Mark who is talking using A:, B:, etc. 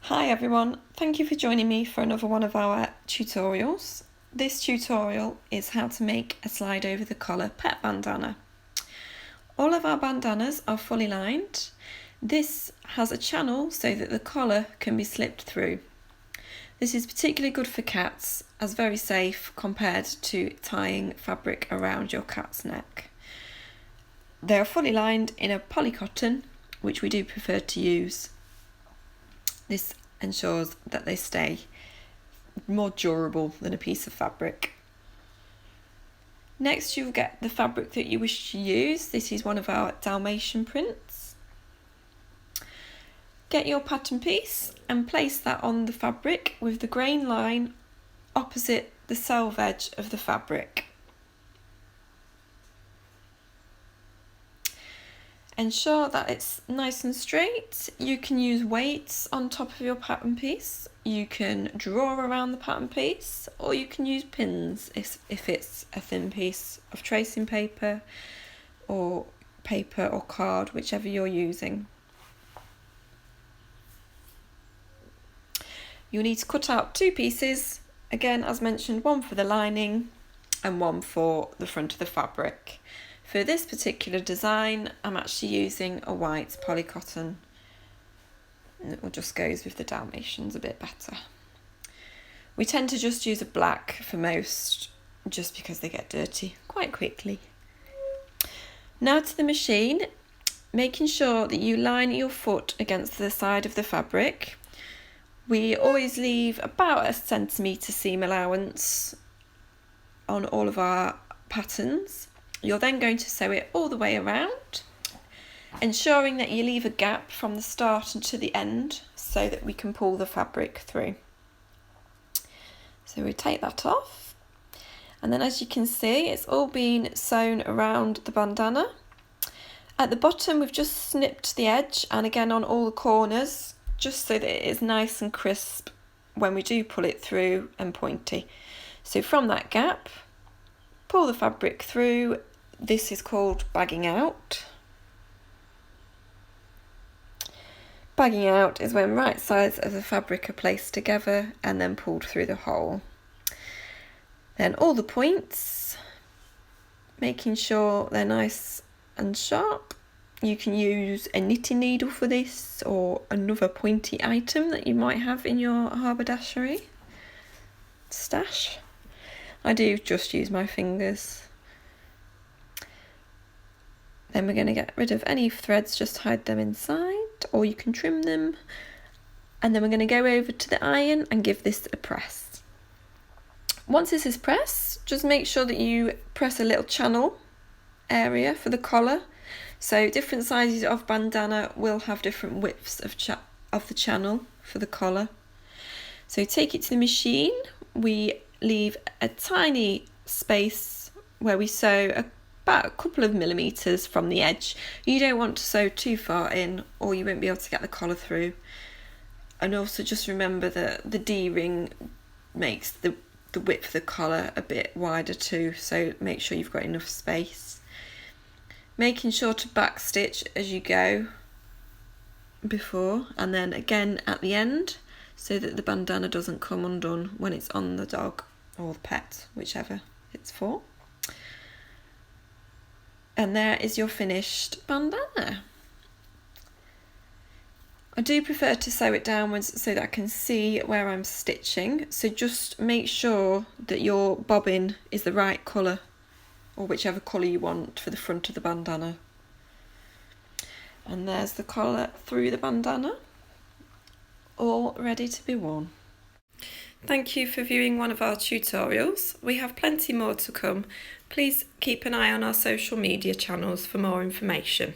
A: Hi everyone, thank you for joining me for another one of our tutorials. This tutorial is how to make a slide over the collar pet bandana. All of our bandanas are fully lined. This has a channel so that the collar can be slipped through. This is particularly good for cats as very safe compared to tying fabric around your cat's neck. They are fully lined in a polycotton, which we do prefer to use. This ensures that they stay more durable than a piece of fabric. Next, you'll get the fabric that you wish to use. This is one of our Dalmatian prints. Get your pattern piece and place that on the fabric with the grain line opposite the selve edge of the fabric. Ensure that it's nice and straight. You can use weights on top of your pattern piece. You can draw around the pattern piece, or you can use pins if it's a thin piece of tracing paper or card, whichever you're using. You'll need to cut out two pieces, again as mentioned, one for the lining and one for the front of the fabric. For this particular design, I'm actually using a white polycotton, and it just goes with the Dalmatians a bit better. We tend to just use a black for most, just because they get dirty quite quickly. Now to the machine, making sure that you line your foot against the side of the fabric. We always leave about 1 centimetre seam allowance on all of our patterns. You're then going to sew it all the way around, ensuring that you leave a gap from the start and to the end so that we can pull the fabric through. So we take that off, and then as you can see, it's all been sewn around the bandana. At the bottom, we've just snipped the edge, and again on all the corners, just so that it is nice and crisp when we do pull it through and pointy. So from that gap, pull the fabric through. This is called bagging out. Bagging out is when right sides of the fabric are placed together and then pulled through the hole. Then all the points, making sure they're nice and sharp. You can use a knitting needle for this, or another pointy item that you might have in your haberdashery stash. I do just use my fingers. Then we're going to get rid of any threads, just hide them inside, or you can trim them. And then we're going to go over to the iron and give this a press. Once this is pressed, just make sure that you press a little channel area for the collar. So different sizes of bandana will have different widths of the channel for the collar. So take it to the machine. We leave a tiny space where we sew about a couple of millimetres from the edge. You don't want to sew too far in, or you won't be able to get the collar through. And also just remember that the D-ring makes the width of the collar a bit wider too, so make sure you've got enough space. Making sure to back stitch as you go before, and then again at the end, so that the bandana doesn't come undone when it's on the dog or the pet, whichever it's for. And there is your finished bandana. I do prefer to sew it downwards so that I can see where I'm stitching, so just make sure that your bobbin is the right colour, or whichever colour you want for the front of the bandana. And there's the collar through the bandana, all ready to be worn. Thank you for viewing one of our tutorials. We have plenty more to come. Please keep an eye on our social media channels for more information.